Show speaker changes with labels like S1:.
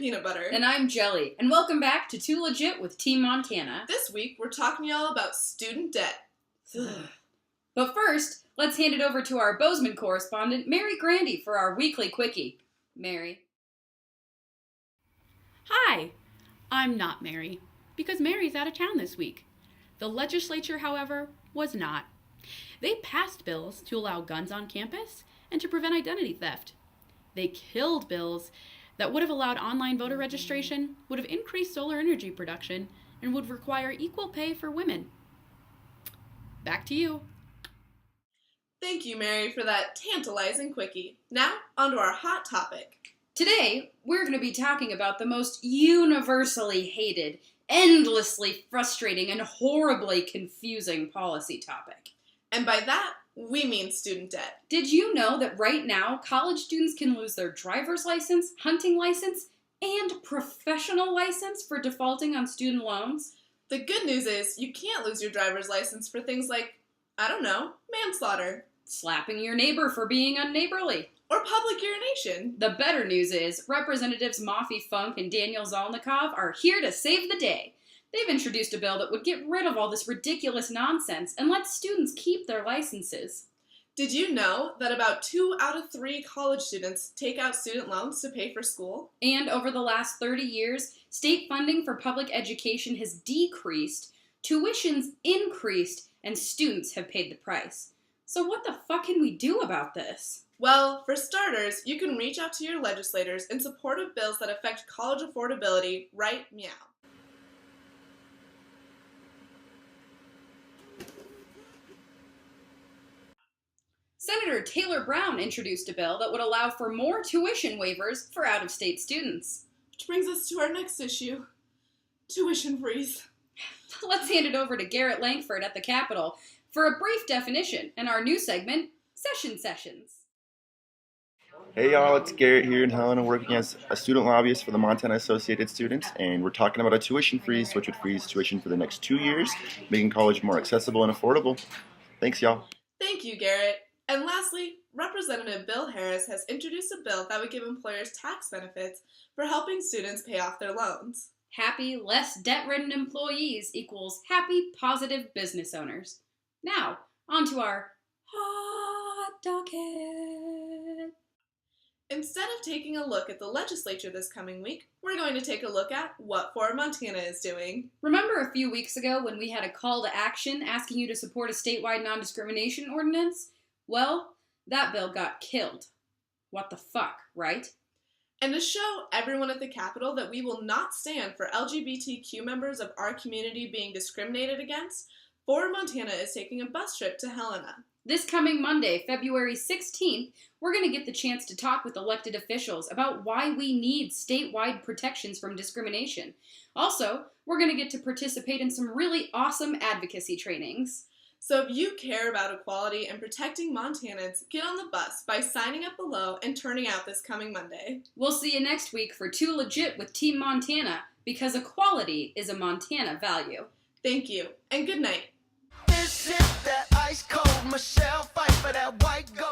S1: Peanut Butter.
S2: And I'm Jelly. And welcome back to 2Legit with Team Montana.
S1: This week, we're talking to y'all about student debt.
S2: But first, let's hand it over to our Bozeman correspondent, Mary Grandy, for our weekly Quickie. Mary.
S3: Hi, I'm not Mary, because Mary's out of town this week. The legislature, however, was not. They passed bills to allow guns on campus and to prevent identity theft. They killed bills that would have allowed online voter registration, would have increased solar energy production, and would require equal pay for women. Back to you.
S1: Thank you, Mary, for that tantalizing Quickie. Now, on to our hot topic.
S2: Today, we're going to be talking about the most universally hated, endlessly frustrating, and horribly confusing policy topic.
S1: And by that, we mean student debt.
S2: Did you know that right now, college students can lose their driver's license, hunting license, and professional license for defaulting on student loans?
S1: The good news is you can't lose your driver's license for things like, manslaughter.
S2: Slapping your neighbor for being unneighborly.
S1: Or public urination.
S2: The better news is Representatives Mafi Funk and Daniel Zolnikov are here to save the day. They've introduced a bill that would get rid of all this ridiculous nonsense and let students keep their licenses.
S1: Did you know that about 2 out of 3 college students take out student loans to pay for school?
S2: And over the last 30 years, state funding for public education has decreased, tuitions increased, and students have paid the price. So what the fuck can we do about this?
S1: Well, for starters, you can reach out to your legislators in support of bills that affect college affordability right meow.
S2: Senator Taylor Brown introduced a bill that would allow for more tuition waivers for out-of-state students.
S1: Which brings us to our next issue, tuition freeze.
S2: Let's hand it over to Garrett Langford at the Capitol for a brief definition in our new segment, Sessions.
S4: Hey y'all, it's Garrett here in Helena working as a student lobbyist for the Montana Associated Students, and we're talking about a tuition freeze, which would freeze tuition for the next 2 years, making college more accessible and affordable. Thanks y'all.
S1: Thank you, Garrett. And lastly, Representative Bill Harris has introduced a bill that would give employers tax benefits for helping students pay off their loans.
S2: Happy, less debt-ridden employees equals happy, positive business owners. Now, on to our hot docket.
S1: Instead of taking a look at the legislature this coming week, we're going to take a look at what 4 Montana is doing.
S2: Remember a few weeks ago when we had a call to action asking you to support a statewide non-discrimination ordinance? Well, that bill got killed. What the fuck, right?
S1: And to show everyone at the Capitol that we will not stand for LGBTQ members of our community being discriminated against, 4 Montana is taking a bus trip to Helena.
S2: This coming Monday, February 16th, we're going to get the chance to talk with elected officials about why we need statewide protections from discrimination. Also, we're going to get to participate in some really awesome advocacy trainings.
S1: So if you care about equality and protecting Montanans, get on the bus by signing up below and turning out this coming Monday.
S2: We'll see you next week for 2Legit with Team Montana, because equality is a Montana value.
S1: Thank you, and good night.
S5: This is that ice cold Michelle fight for that white gold.